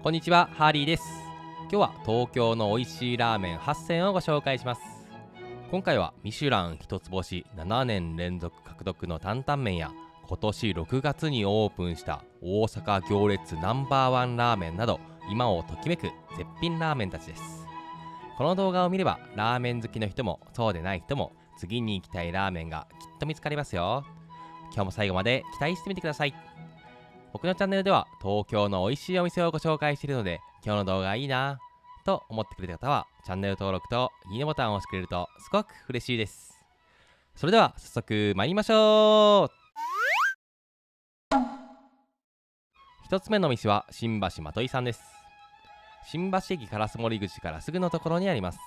こんにちは、ハーリーです。今日は東京の美味しいラーメン8選をご紹介します。今回はミシュラン一つ星7年連続獲得の担々麺や今年6月にオープンした大阪行列ナンバーワンラーメンなど今をときめく絶品ラーメンたちです。この動画を見ればラーメン好きの人もそうでない人も次に行きたいラーメンがきっと見つかりますよ。今日も最後まで期待してみてください。僕のチャンネルでは東京の美味しいお店をご紹介しているので、今日の動画いいなと思ってくれた方はチャンネル登録といいねボタンを押してくれるとすごく嬉しいです。それでは早速参りましょう。一つ目の店は新橋まといさんです。新橋駅烏森口からすぐのところにあります。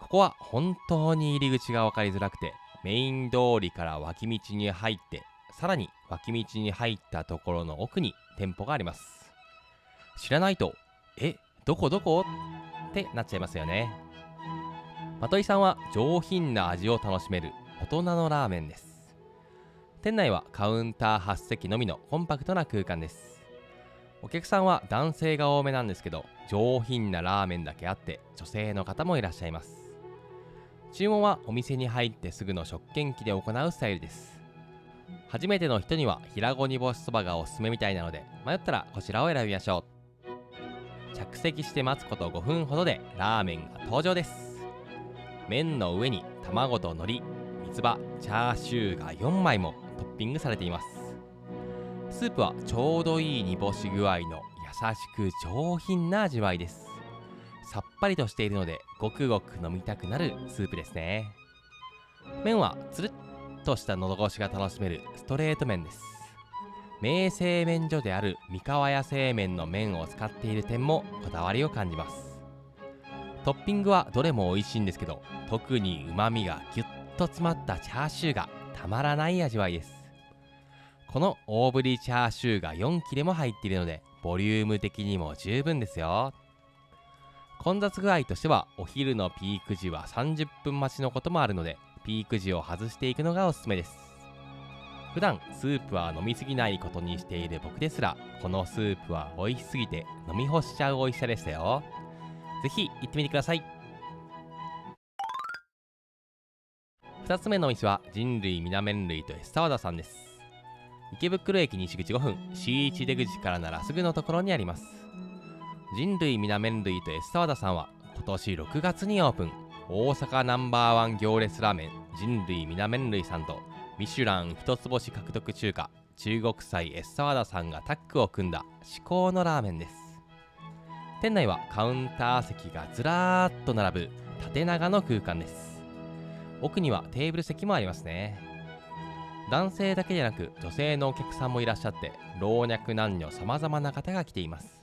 ここは本当に入り口が分かりづらくて、メイン通りから脇道に入ってさらに脇道に入ったところの奥に店舗があります。知らないとどこってなっちゃいますよね。まといさんは上品な味を楽しめる大人のラーメンです。店内はカウンター8席のみのコンパクトな空間です。お客さんは男性が多めなんですけど、上品なラーメンだけあって女性の方もいらっしゃいます。注文はお店に入ってすぐの食券機で行うスタイルです。初めての人には平子煮干しそばがおすすめみたいなので、迷ったらこちらを選びましょう。着席して待つこと5分ほどでラーメンが登場です。麺の上に卵と海苔、三つ葉、チャーシューが4枚もトッピングされています。スープはちょうどいい煮干し具合の優しく上品な味わいです。さっぱりとしているのでごくごく飲みたくなるスープですね。麺はつるっとした喉越しが楽しめるストレート麺です。名製麺所である三河屋製麺の麺を使っている点もこだわりを感じます。トッピングはどれも美味しいんですけど、特に旨味がぎゅっと詰まったチャーシューがたまらない味わいです。この大ぶりチャーシューが4切れも入っているのでボリューム的にも十分ですよ。混雑具合としてはお昼のピーク時は30分待ちのこともあるので、ピーク時を外していくのがおすすめです。普段スープは飲みすぎないことにしている僕ですら、このスープは美味しすぎて飲み干しちゃう美味しさでしたよ。ぜひ行ってみてください。2つ目のお店は人類みな麺類とエスサワダさんです。池袋駅西口5分 C1 出口からならすぐのところにあります。人類みな麺類とエスサワダさんは今年6月にオープン。大阪ナンバーワン行列ラーメン人類みな麺類さんとミシュラン一つ星獲得中華中国菜エッサワダさんがタッグを組んだ至高のラーメンです。店内はカウンター席がずらーっと並ぶ縦長の空間です。奥にはテーブル席もありますね。男性だけでなく女性のお客さんもいらっしゃって、老若男女様々な方が来ています。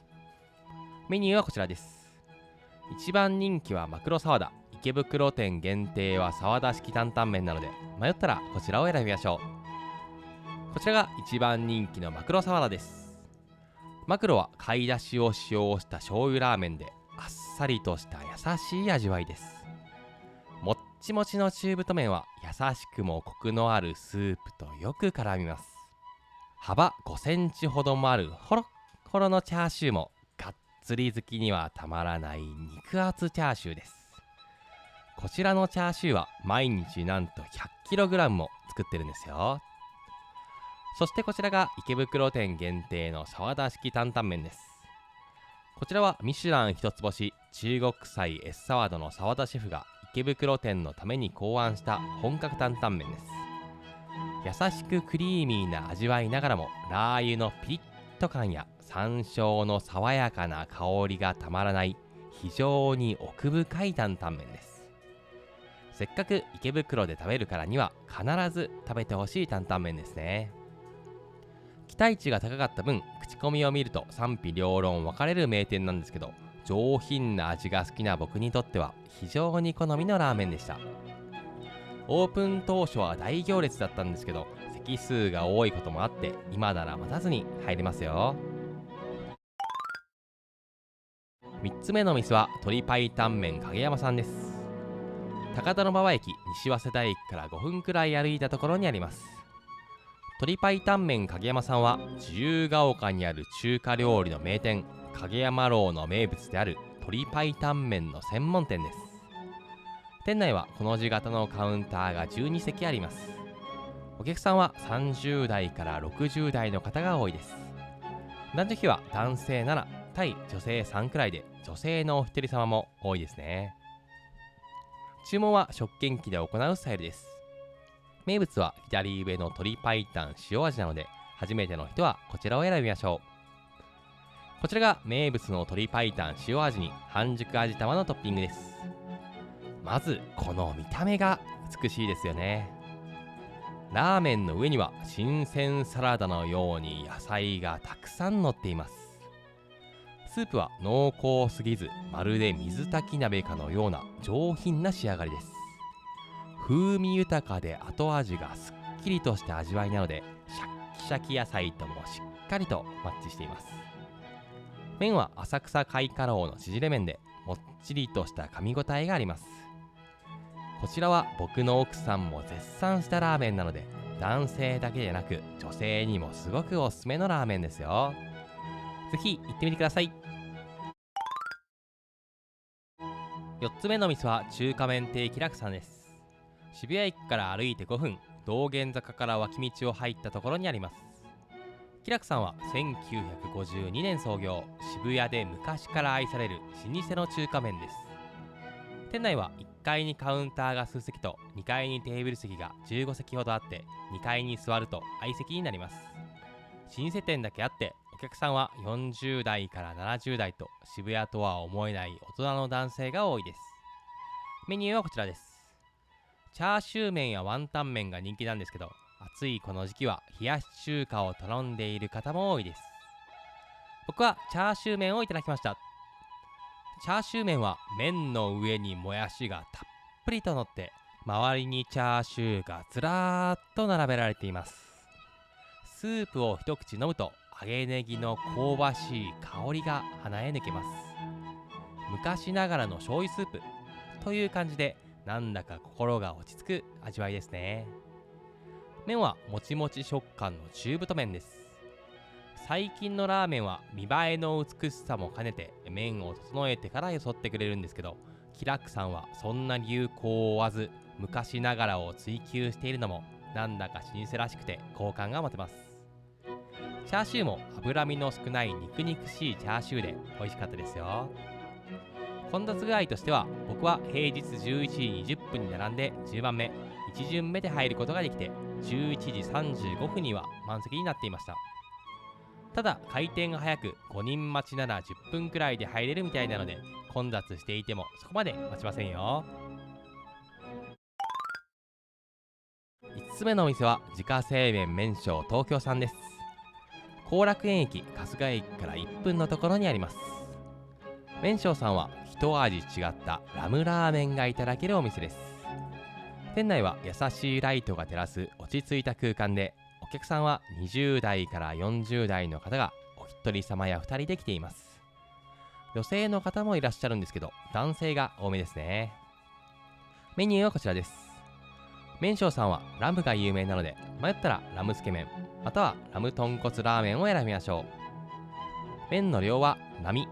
メニューはこちらです。一番人気はマクロサワダ、池袋店限定はサワダ式担々麺なので、迷ったらこちらを選びましょう。こちらが一番人気のマクロサワダです。マクロは貝出しを使用した醤油ラーメンで、あっさりとした優しい味わいです。もっちもちの中太麺は優しくもコクのあるスープとよく絡みます。幅5センチほどもあるホロッホロのチャーシューもがっつり好きにはたまらない肉厚チャーシューです。こちらのチャーシューは毎日なんと 100kg も作ってるんですよ。そしてこちらが池袋店限定のサワダ式担々麺です。こちらはミシュラン一つ星中国菜エッサワダのサワダシェフが池袋店のために考案した本格担々麺です。優しくクリーミーな味わいながらもラー油のピリッと感や山椒の爽やかな香りがたまらない非常に奥深い担々麺です。せっかく池袋で食べるからには必ず食べてほしい担々麺ですね。期待値が高かった分、口コミを見ると賛否両論分かれる名店なんですけど、上品な味が好きな僕にとっては非常に好みのラーメンでした。オープン当初は大行列だったんですけど、席数が多いこともあって今なら待たずに入れますよ。3つ目の店は鶏白湯麺影山さんです。高田馬場駅西早稲田駅から5分くらい歩いたところにあります。鶏白湯麺影山さんは自由が丘にある中華料理の名店影山楼の名物である鶏白湯麺の専門店です。店内はこの字型のカウンターが12席あります。お客さんは30代から60代の方が多いです。男女比は男性7対女性3くらいで、女性のお一人様も多いですね。注文は食券機で行うスタイルです。名物は左上の鶏白湯塩味なので、初めての人はこちらを選びましょう。こちらが名物の鶏白湯塩味に半熟味玉のトッピングです。まずこの見た目が美しいですよね。ラーメンの上には新鮮サラダのように野菜がたくさん乗っています。スープは濃厚すぎず、まるで水炊き鍋かのような上品な仕上がりです。風味豊かで後味がすっきりとした味わいなので、シャッキシャキ野菜ともしっかりとマッチしています。麺は浅草開花楼の縮れ麺で、もっちりとした噛み応えがあります。こちらは僕の奥さんも絶賛したラーメンなので、男性だけでなく女性にもすごくおすすめのラーメンですよ。ぜひ行ってみてください。4つ目の店は中華麺亭喜楽さんです。渋谷駅から歩いて5分、道玄坂から脇道を入ったところにあります。喜楽さんは1952年創業、渋谷で昔から愛される老舗の中華麺です。店内は1階にカウンターが数席と2階にテーブル席が15席ほどあって、2階に座ると相席になります。老舗店だけあって、お客さんは40代から70代と渋谷とは思えない大人の男性が多いです。メニューはこちらです。チャーシュー麺やワンタン麺が人気なんですけど、暑いこの時期は冷やし中華を頼んでいる方も多いです。僕はチャーシュー麺をいただきました。チャーシュー麺は麺の上にもやしがたっぷりと乗って、周りにチャーシューがずらーっと並べられています。スープを一口飲むと揚げネギの香ばしい香りが鼻へ抜けます。昔ながらの醤油スープという感じで、なんだか心が落ち着く味わいですね。麺はもちもち食感の中太麺です。最近のラーメンは見栄えの美しさも兼ねて麺を整えてからよそってくれるんですけど、喜楽さんはそんな流行を追わず昔ながらを追求しているのもなんだか老舗らしくて好感が持てます。チャーシューも脂身の少ない肉々しいチャーシューで美味しかったですよ。混雑具合としては、僕は平日11時20分に並んで10番目、1巡目で入ることができて、11時35分には満席になっていました。ただ回転が早く5人待ちなら10分くらいで入れるみたいなので、混雑していてもそこまで待ちませんよ。5つ目のお店は自家製麺麺匠東京さんです。後楽園駅春日駅から1分のところにあります。麺匠さんは一味違ったラムラーメンがいただけるお店です。店内は優しいライトが照らす落ち着いた空間で、お客さんは20代から40代の方がお一人様や2人で来ています。女性の方もいらっしゃるんですけど、男性が多めですね。メニューはこちらです。麺匠さんはラムが有名なので、迷ったらラムつけ麺またはラム豚骨ラーメンを選びましょう。麺の量は並、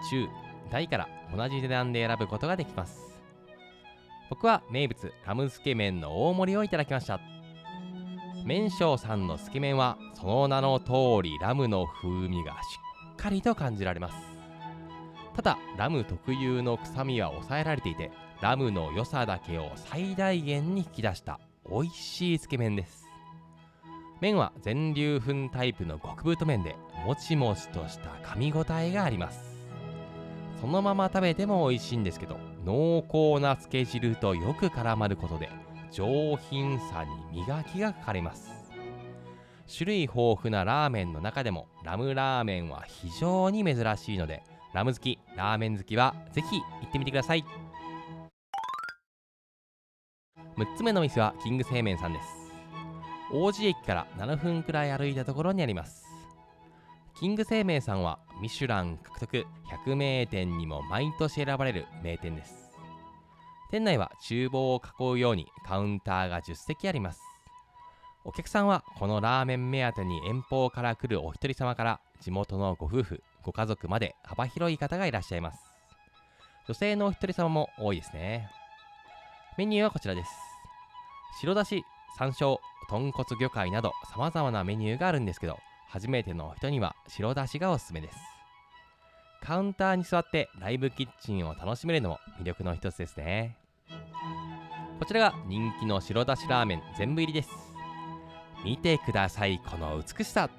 中、大から同じ値段で選ぶことができます。僕は名物ラムつけ麺の大盛りをいただきました。麺匠さんのつけ麺はその名の通りラムの風味がしっかりと感じられます。ただラム特有の臭みは抑えられていて、ラムの良さだけを最大限に引き出した美味しいつけ麺です。麺は全粒粉タイプの極太麺で、もちもちとした噛み応えがあります。そのまま食べても美味しいんですけど、濃厚なつけ汁とよく絡まることで上品さに磨きがかかります。種類豊富なラーメンの中でもラムラーメンは非常に珍しいので、ラム好き、ラーメン好きはぜひ行ってみてください。6つ目の店はキング製麺さんです。王子駅から7分くらい歩いたところにあります。キング製麺さんはミシュラン獲得100名店にも毎年選ばれる名店です。店内は厨房を囲うようにカウンターが10席あります。お客さんはこのラーメン目当てに遠方から来るお一人様から地元のご夫婦、ご家族まで幅広い方がいらっしゃいます。女性のお一人様も多いですね。メニューはこちらです。白だし、山椒、豚骨魚介など様々なメニューがあるんですけど、初めての人には白だしがおすすめです。カウンターに座ってライブキッチンを楽しめるのも魅力の一つですね。こちらが人気の白だしラーメン全部入りです。見てください、この美しさ。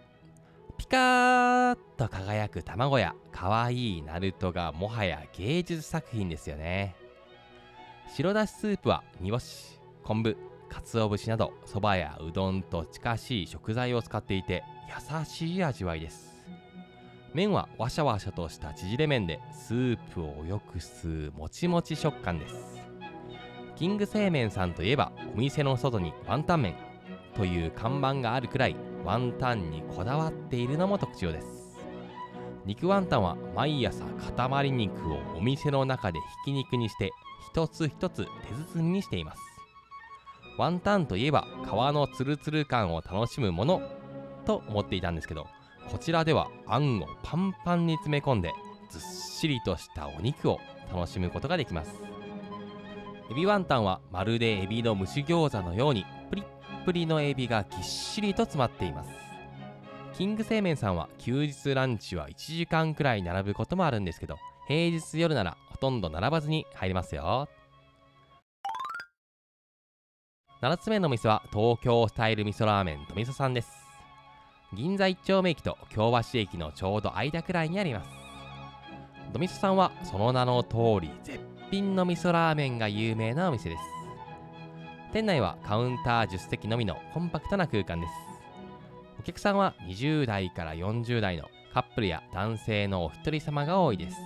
ピカーッと輝く卵や可愛いナルトがもはや芸術作品ですよね。白だしスープは煮干し、昆布、鰹節などそばやうどんと近しい食材を使っていて優しい味わいです。麺はワシャワシャとした縮れ麺でスープをよく吸うもちもち食感です。キング製麺さんといえばお店の外にワンタン麺という看板があるくらいワンタンにこだわっているのも特徴です。肉ワンタンは毎朝塊肉をお店の中でひき肉にして一つ一つ手包みにしています。ワンタンといえば皮のツルツル感を楽しむものと思っていたんですけど、こちらではあんをパンパンに詰め込んでずっしりとしたお肉を楽しむことができます。エビワンタンはまるでエビの蒸し餃子のようにプリップリのエビがぎっしりと詰まっています。キング製麺さんは休日ランチは1時間くらい並ぶこともあるんですけど、平日夜ならほとんど並ばずに入れますよ。7つ目の店は東京スタイル味噌ラーメンとみそさんです。銀座一丁目駅と京橋駅のちょうど間くらいにあります。どみそさんはその名の通り絶品の味噌ラーメンが有名なお店です。店内はカウンター10席のみのコンパクトな空間です。お客さんは20代から40代のカップルや男性のお一人様が多いです。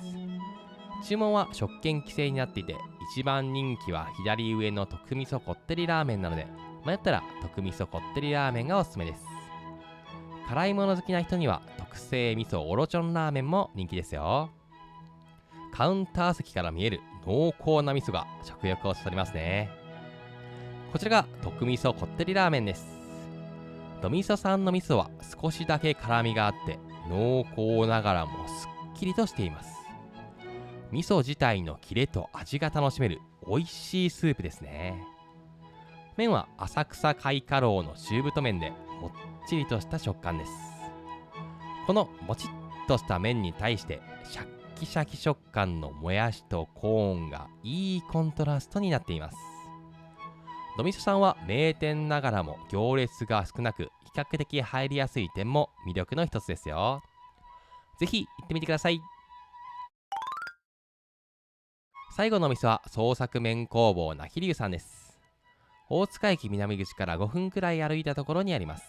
注文は食券規制になっていて、一番人気は左上の特味噌こってりラーメンなので、迷ったら特味噌こってりラーメンがおすすめです。辛いもの好きな人には特製味噌オロチョンラーメンも人気ですよ。カウンター席から見える濃厚な味噌が食欲をそそりますね。こちらが特味噌こってりラーメンです。どみそさんの味噌は少しだけ辛みがあって濃厚ながらもすっきりとしています。味噌自体のキレと味が楽しめる美味しいスープですね。麺は浅草開花楼の中太麺でもっちりとした食感です。このもちっとした麺に対してシャッキシャキ食感のもやしとコーンがいいコントラストになっています。どみそさんは名店ながらも行列が少なく比較的入りやすい点も魅力の一つですよ。ぜひ行ってみてください。最後のお店は創作麺工房なきりゅうさんです。大塚駅南口から5分くらい歩いたところにあります。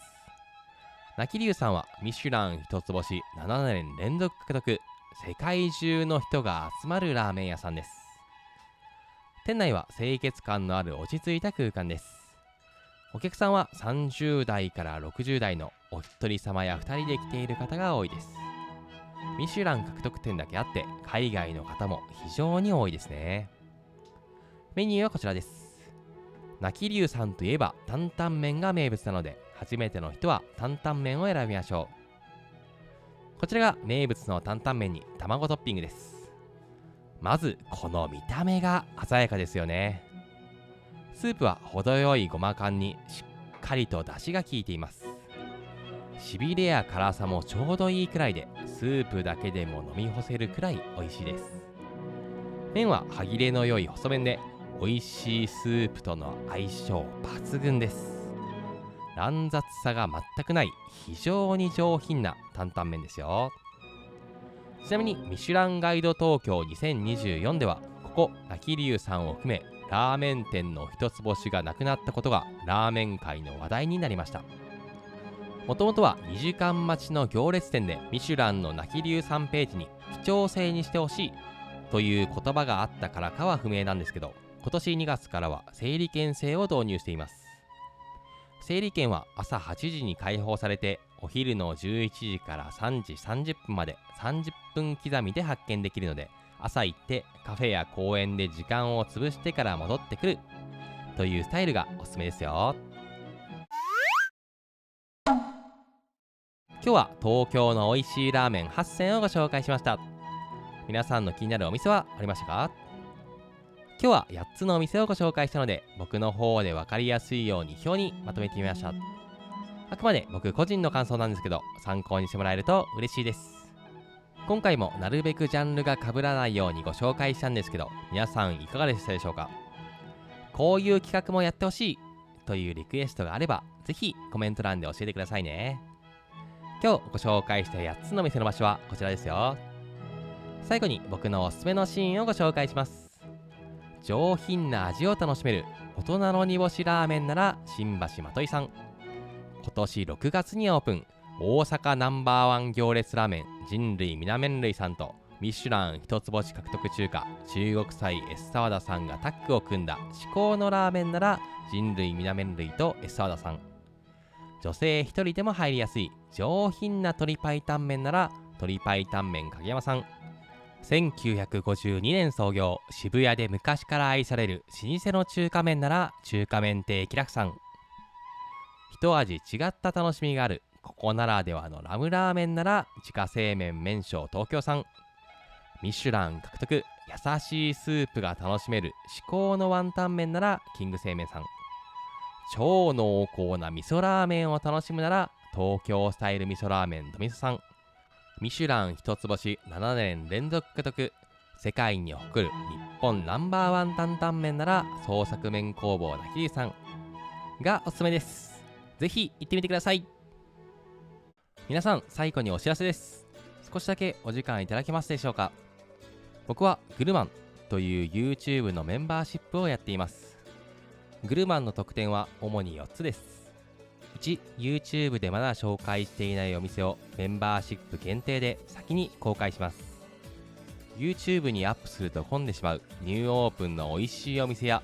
なきりゅうさんはミシュラン一つ星7年連続獲得、世界中の人が集まるラーメン屋さんです。店内は清潔感のある落ち着いた空間です。お客さんは30代から60代のお一人様や2人で来ている方が多いです。ミシュラン獲得店だけあって海外の方も非常に多いですね。メニューはこちらです。なきりゅうさんといえば担々麺が名物なので、初めての人は担々麺を選びましょう。こちらが名物の担々麺に卵トッピングです。まずこの見た目が鮮やかですよね。スープは程よいごま感にしっかりと出汁が効いています。しびれや辛さもちょうどいいくらいで、スープだけでも飲み干せるくらい美味しいです。麺は歯切れの良い細麺で美味しいスープとの相性抜群です。乱雑さが全くない非常に上品な担々麺ですよ。ちなみにミシュランガイド東京2024ではここなきりゅうさんを含めラーメン店の一つ星がなくなったことがラーメン界の話題になりました。もともとは2時間待ちの行列店でミシュランのなきりゅうさんページに記帳制にしてほしいという言葉があったからかは不明なんですけど、今年2月からは整理券制を導入しています。整理券は朝8時に開放されて、お昼の11時から3時30分まで30分刻みで発券できるので、朝行ってカフェや公園で時間を潰してから戻ってくるというスタイルがおすすめですよ。今日は東京の美味しいラーメン8選をご紹介しました。皆さんの気になるお店はありましたか？今日は8つのお店をご紹介したので、僕の方で分かりやすいように表にまとめてみました。あくまで僕個人の感想なんですけど、参考にしてもらえると嬉しいです。今回もなるべくジャンルが被らないようにご紹介したんですけど、皆さんいかがでしたでしょうか？こういう企画もやってほしいというリクエストがあれば、ぜひコメント欄で教えてくださいね。今日ご紹介した8つの店の場所はこちらですよ。最後に僕のおすすめのシーンをご紹介します。上品な味を楽しめる大人の煮干しラーメンなら新橋まといさん。今年6月にオープン、大阪ナンバーワン行列ラーメン人類みな麺類さんとミシュラン一つ星獲得中華中国菜エスサワダさんがタッグを組んだ至高のラーメンなら人類みな麺類とエスサワダさん。女性一人でも入りやすい上品な鶏白湯麺なら鶏白湯麺影山さん。1952年創業、渋谷で昔から愛される老舗の中華麺なら中華麺亭喜楽さん。一味違った楽しみがあるここならではのラムラーメンなら自家製麺麺匠東京さん。ミシュラン獲得、優しいスープが楽しめる至高のワンタン麺ならキング製麺さん。超濃厚な味噌ラーメンを楽しむなら東京スタイル味噌ラーメンどみそさん。ミシュラン一つ星7年連続獲得、世界に誇る日本ナンバーワン担々麺なら創作麺工房なきりさんがおすすめです。ぜひ行ってみてください。皆さん、最後にお知らせです。少しだけお時間いただけますでしょうか？僕はグルマンという YouTube のメンバーシップをやっています。グルマンの特典は主に4つです。1、YouTube でまだ紹介していないお店をメンバーシップ限定で先に公開します。 YouTube にアップすると混んでしまうニューオープンの美味しいお店や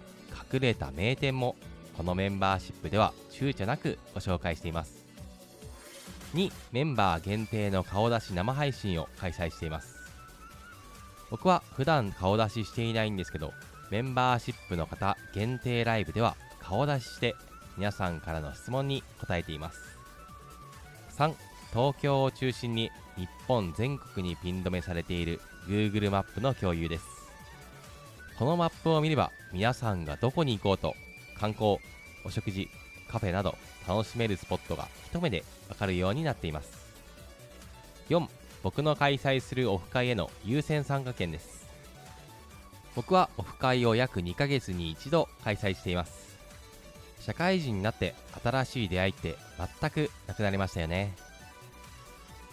隠れた名店もこのメンバーシップでは躊躇なくご紹介しています。2、メンバー限定の顔出し生配信を開催しています。僕は普段顔出ししていないんですけど、メンバーシップの方限定ライブでは顔出しして皆さんからの質問に答えています。3、東京を中心に日本全国にピン止めされている Google マップの共有です。このマップを見れば皆さんがどこに行こうと観光、お食事、カフェなど楽しめるスポットが一目でわかるようになっています。4、僕の開催するオフ会への優先参加券です。僕はオフ会を約2ヶ月に一度開催しています。社会人になって新しい出会いって全くなくなりましたよね。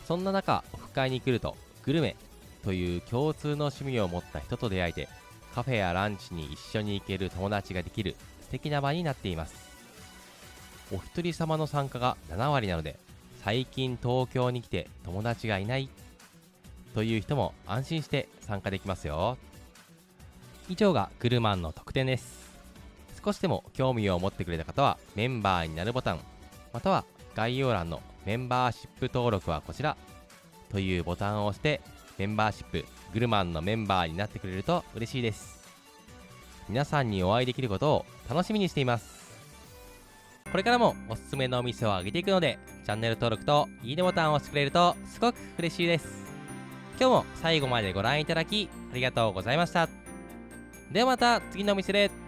そんな中、オフ会に来るとグルメという共通の趣味を持った人と出会えて、カフェやランチに一緒に行ける友達ができる素敵な場になっています。お一人様の参加が7割なので、最近東京に来て友達がいないという人も安心して参加できますよ。以上がグルマンの特典です。少しでも興味を持ってくれた方はメンバーになるボタン、または概要欄のメンバーシップ登録はこちらというボタンを押してメンバーシップグルマンのメンバーになってくれると嬉しいです。皆さんにお会いできることを楽しみにしています。これからもおすすめのお店を上げていくので、チャンネル登録といいねボタンを押してくれるとすごく嬉しいです。今日も最後までご覧いただきありがとうございました。ではまた次のお店で。